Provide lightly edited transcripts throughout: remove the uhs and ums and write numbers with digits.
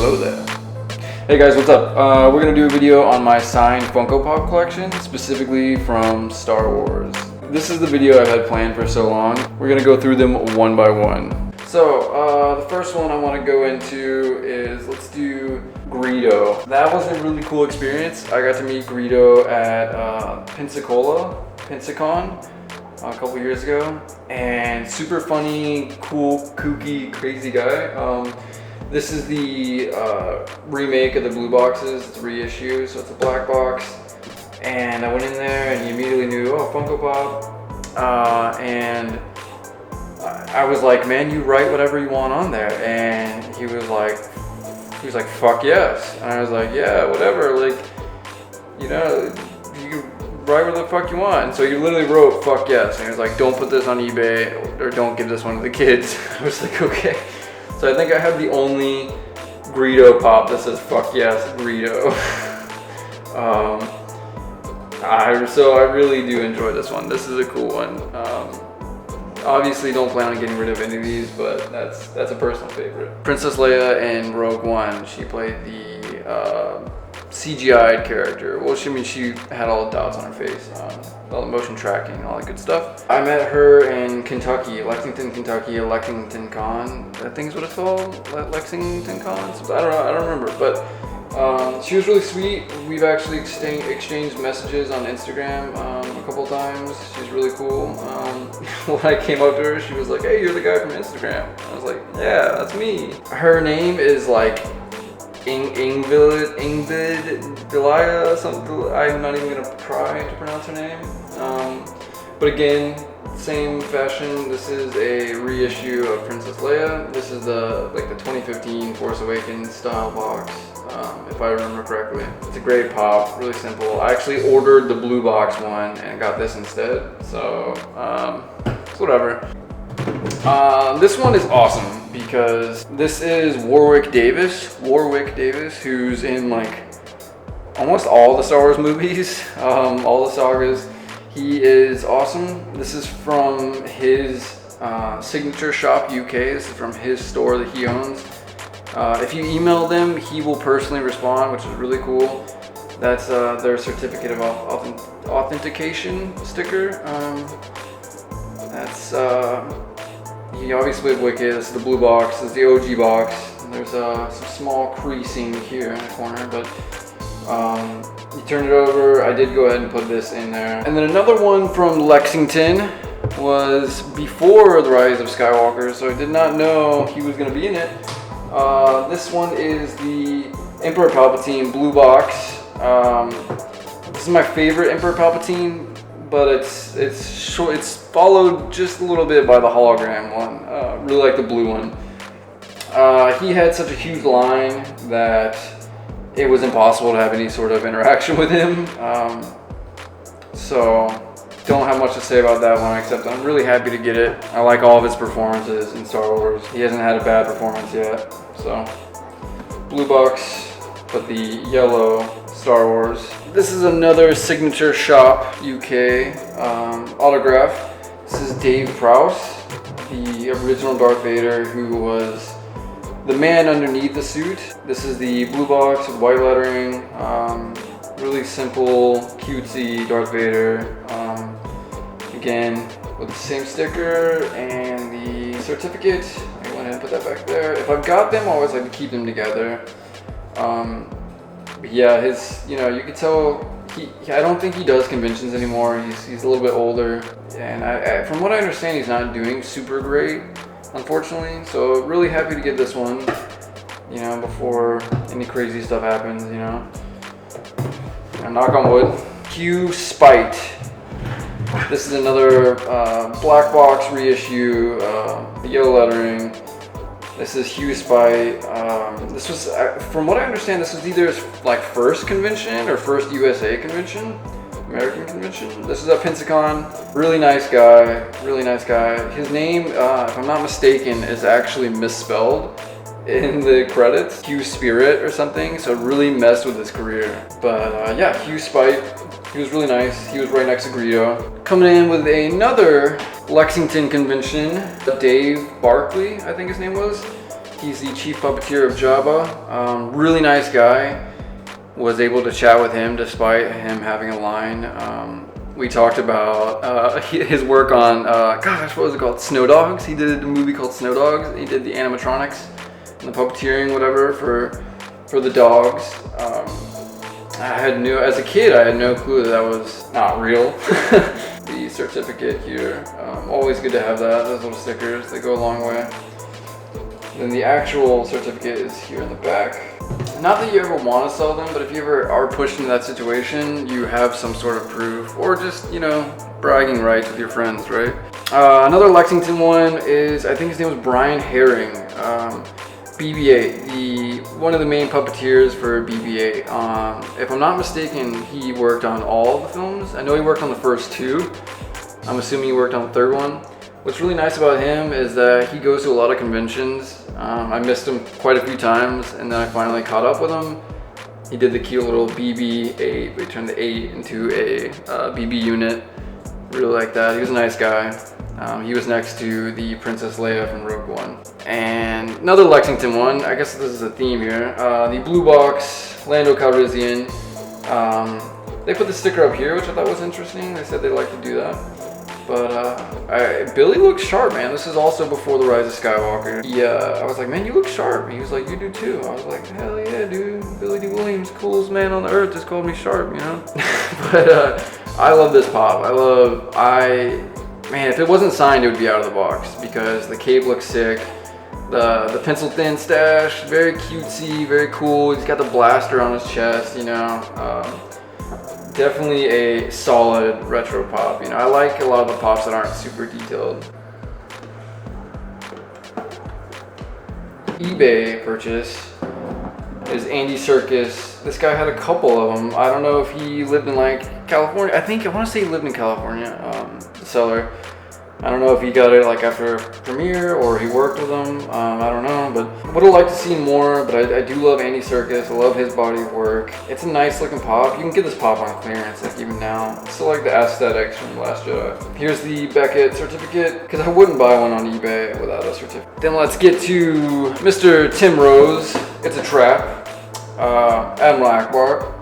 hello there. Hey guys, what's up? We're gonna do a video on my signed Funko Pop collection, specifically from Star Wars. This is the video I've had planned for so long. We're gonna go through them one by one. So, the first one I want to go into is, let's do Greedo. That was a really cool experience. I got to meet Greedo at Pensacon a couple years ago, and super funny, cool, kooky, crazy guy. This is the remake of the blue boxes. It's a reissue, so it's a black box. And I went in there and he immediately knew, oh, Funko Pop. And I was like, man, you write whatever you want on there. And he was like, fuck yes. And I was like, yeah, whatever. Like, you know, you can write whatever the fuck you want. And so he literally wrote fuck yes. And he was like, don't put this on eBay or don't give this one to the kids. I was like, okay. So I think I have the only Greedo pop that says fuck yes, Greedo. So I really do enjoy this one. This is a cool one. Obviously don't plan on getting rid of any of these, but that's a personal favorite. Princess Leia in Rogue One, she played the CGI'd character. Well, she had all the dots on her face, all the motion tracking, all that good stuff. I met her in Kentucky, Lexington, Kentucky, at Lexington Con. I think is what it's called, Lexington Con. I don't remember, but she was really sweet. We've actually exchanged messages on Instagram a couple times. She's really cool. When I came up to her, she was like, hey, you're the guy from Instagram. I was like, yeah, that's me. Her name is like Ingvid Delia something. I'm not even gonna try to pronounce her name. But again, same fashion. This is a reissue of Princess Leia. This is the 2015 Force Awakens style box, if I remember correctly. It's a great pop, really simple. I actually ordered the blue box one and got this instead. So it's whatever. This one is awesome because this is Warwick Davis, who's in like almost all the Star Wars movies, all the sagas. He is awesome. This is from his Signature Shop UK. This is from his store that he owns. If you email them, he will personally respond, which is really cool. That's their certificate of authentication sticker. That's he obviously with Wicked. This is the blue box. This is the OG box. There's some small creasing here in the corner, but you turn it over. I did go ahead and put this in there. And then another one from Lexington was before the Rise of Skywalker, so I did not know he was going to be in it. This one is the Emperor Palpatine blue box. This is my favorite Emperor Palpatine, but it's followed just a little bit by the hologram one. Really like the blue one. He had such a huge line that it was impossible to have any sort of interaction with him. So don't have much to say about that one, except I'm really happy to get it. I like all of his performances in Star Wars. He hasn't had a bad performance yet. So blue box, but the yellow Star Wars. This is another Signature Shop UK autograph. This is Dave Prowse, the original Darth Vader, who was the man underneath the suit. This is the blue box with white lettering. Really simple, cutesy Darth Vader. Again, with the same sticker and the certificate. I went ahead and put that back there. If I've got them, I always like to keep them together. But yeah, you could tell, I don't think he does conventions anymore. He's a little bit older. And from what I understand, he's not doing super great, unfortunately. So really happy to get this one, before any crazy stuff happens, And knock on wood. Q Spite. This is another black box reissue, yellow lettering. This is Hugh Spite. This was, from what I understand, this was either his first convention or first USA convention, American convention. This is at Pensacon. Really nice guy, really nice guy. His name, if I'm not mistaken, is actually misspelled in the credits. Hugh Spirit or something, so it really messed with his career. But yeah, Hugh Spite. He was really nice. He was right next to Greedo. Coming in with another Lexington convention, Dave Barkley, I think his name was. He's the chief puppeteer of Jabba. Really nice guy. Was able to chat with him despite him having a line. We talked about his work on, gosh, what was it called? Snow Dogs. He did a movie called Snow Dogs. He did the animatronics and the puppeteering, whatever, for the dogs. As a kid, I had no clue that was not real. The certificate here, always good to have that. Those little stickers, they go a long way. Then the actual certificate is here in the back. Not that you ever want to sell them, but if you ever are pushed into that situation, you have some sort of proof, or just, you know, bragging rights with your friends, right? Another Lexington one is, I think his name was Brian Herring. BB-8, one of the main puppeteers for BB-8. If I'm not mistaken, he worked on all the films. I know he worked on the first two. I'm assuming he worked on the third one. What's really nice about him is that he goes to a lot of conventions. I missed him quite a few times, and then I finally caught up with him. He did the cute little BB-8. We turned the 8 into a BB unit. Really like that. He was a nice guy. He was next to the Princess Leia from Rogue One. And another Lexington one, I guess this is a theme here. The blue box, Lando Calrissian. They put the sticker up here, which I thought was interesting. They said they'd like to do that. But Billy looks sharp, man. This is also before the Rise of Skywalker. I was like, man, you look sharp. And he was like, you do too. I was like, hell yeah, dude. Billy D. Williams, coolest man on the earth, just called me sharp, you know? But I love this pop. Man, if it wasn't signed, it would be out of the box because the cape looks sick. The pencil thin stash, very cutesy, very cool. He's got the blaster on his chest, you know. Definitely a solid retro pop. You know, I like a lot of the pops that aren't super detailed. eBay purchase is Andy Serkis. This guy had a couple of them. I don't know if he lived in like California. I want to say he lived in California, the seller. I don't know if he got it like after a premiere or he worked with them. I don't know, but would have liked to see more. But I do love Andy Serkis. I love his body of work. It's a nice looking pop. You can get this pop on clearance, like even now. I still like the aesthetics from Last Jedi. Here's the Beckett certificate because I wouldn't buy one on eBay without a certificate. Then let's get to Mr. Tim Rose. It's a trap. Admiral Akbar.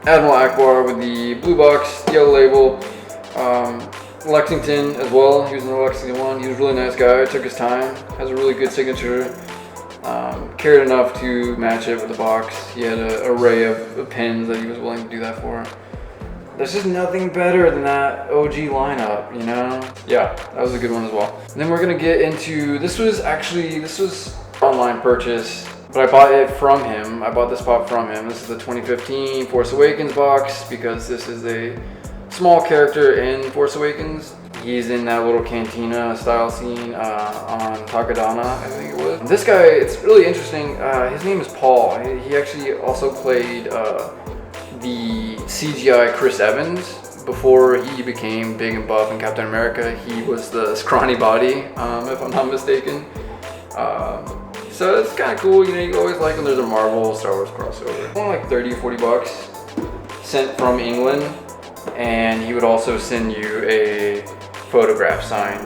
Admiral Akbar with the blue box, yellow label. Lexington as well. He was in the Lexington one. He was a really nice guy. Took his time. Has a really good signature. Cared enough to match it with the box. He had an array of pins that he was willing to do that for. There's just nothing better than that OG lineup, you know? Yeah, that was a good one as well. And then we're gonna get into, this was online purchase, but I bought it from him. I bought this pop from him. This is the 2015 Force Awakens box because this is a small character in Force Awakens. He's in that little cantina style scene on Takodana, I think it was. This guy, it's really interesting. His name is Paul. He actually also played the CGI Chris Evans before he became big and buff in Captain America. He was the scrawny body, if I'm not mistaken. So it's kind of cool. You know, you always like when there's a Marvel Star Wars crossover. Only like 30 or 40 bucks sent from England. And he would also send you a photograph signed.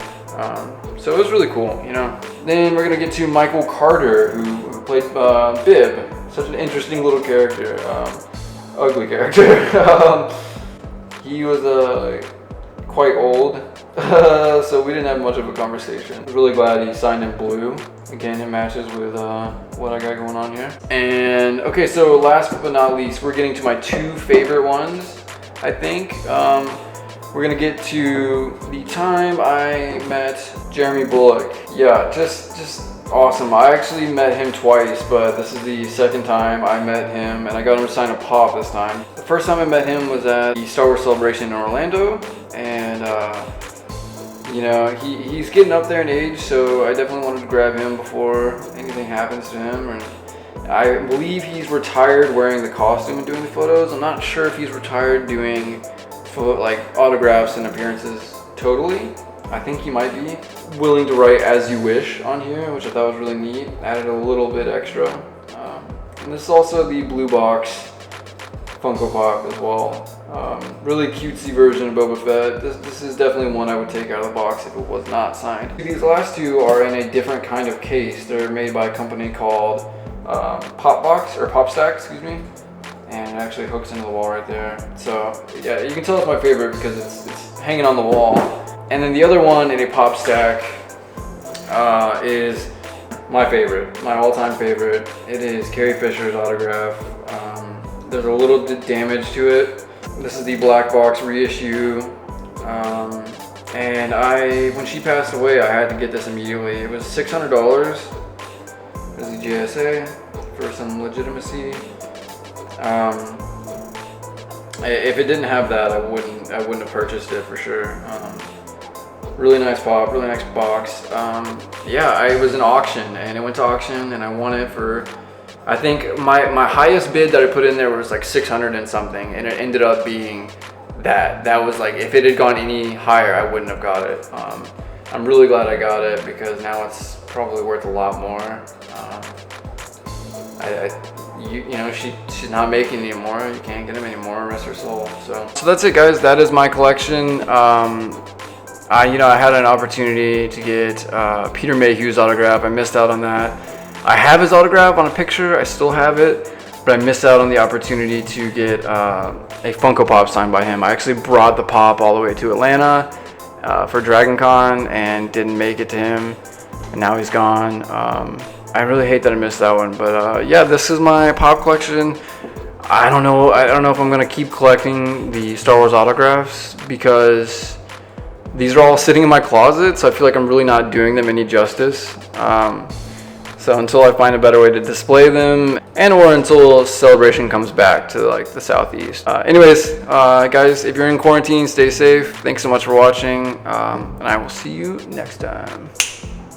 So it was really cool, you know. Then we're gonna get to Michael Carter, who played Bib. Such an interesting little character, ugly character. He was quite old, so we didn't have much of a conversation. I was really glad he signed in blue. Again, it matches with what I got going on here. And okay, so last but not least, we're getting to my two favorite ones. I think we're gonna get to the time I met Jeremy Bulloch. Yeah, just awesome. I actually met him twice, but this is the second time I met him, and I got him to sign a pop this time. The first time I met him was at the Star Wars Celebration in Orlando, and you know, he's getting up there in age, so I definitely wanted to grab him before anything happens to him. And I believe he's retired wearing the costume and doing the photos. I'm not sure if he's retired doing like autographs and appearances totally. I think he might be willing to write "As You Wish" on here, which I thought was really neat. Added a little bit extra. And this is also the blue box Funko Pop as well. Really cutesy version of Boba Fett. This is definitely one I would take out of the box if it was not signed. These last two are in a different kind of case. They're made by a company called Pop Stack, excuse me. And it actually hooks into the wall right there. So yeah, you can tell it's my favorite because it's hanging on the wall. And then the other one in a Pop Stack is my favorite, my all-time favorite. It is Carrie Fisher's autograph. There's a little damage to it. This is the black box reissue. And when she passed away, I had to get this immediately. It was $600. There's the JSA for some legitimacy. If it didn't have that, I wouldn't have purchased it for sure. Really nice pop, really nice box. Yeah, it was an auction, and it went to auction, and I won it for, I think my highest bid that I put in there was like 600 and something, and it ended up being that. That was like, if it had gone any higher, I wouldn't have got it. I'm really glad I got it because now it's probably worth a lot more. You know, she's not making anymore. You can't get them anymore, rest her soul. So that's it, guys. That is my collection. I had an opportunity to get Peter Mayhew's autograph. I missed out on that. I have his autograph on a picture. I still have it, but I missed out on the opportunity to get a Funko Pop signed by him. I actually brought the pop all the way to Atlanta for Dragon Con and didn't make it to him, and now he's gone. I really hate that I missed that one, but yeah, this is my pop collection. I don't know if I'm gonna keep collecting the Star Wars autographs because these are all sitting in my closet, so I feel like I'm really not doing them any justice. So until I find a better way to display them, or until Celebration comes back to like the Southeast. Anyways, guys, if you're in quarantine, stay safe. Thanks so much for watching, and I will see you next time.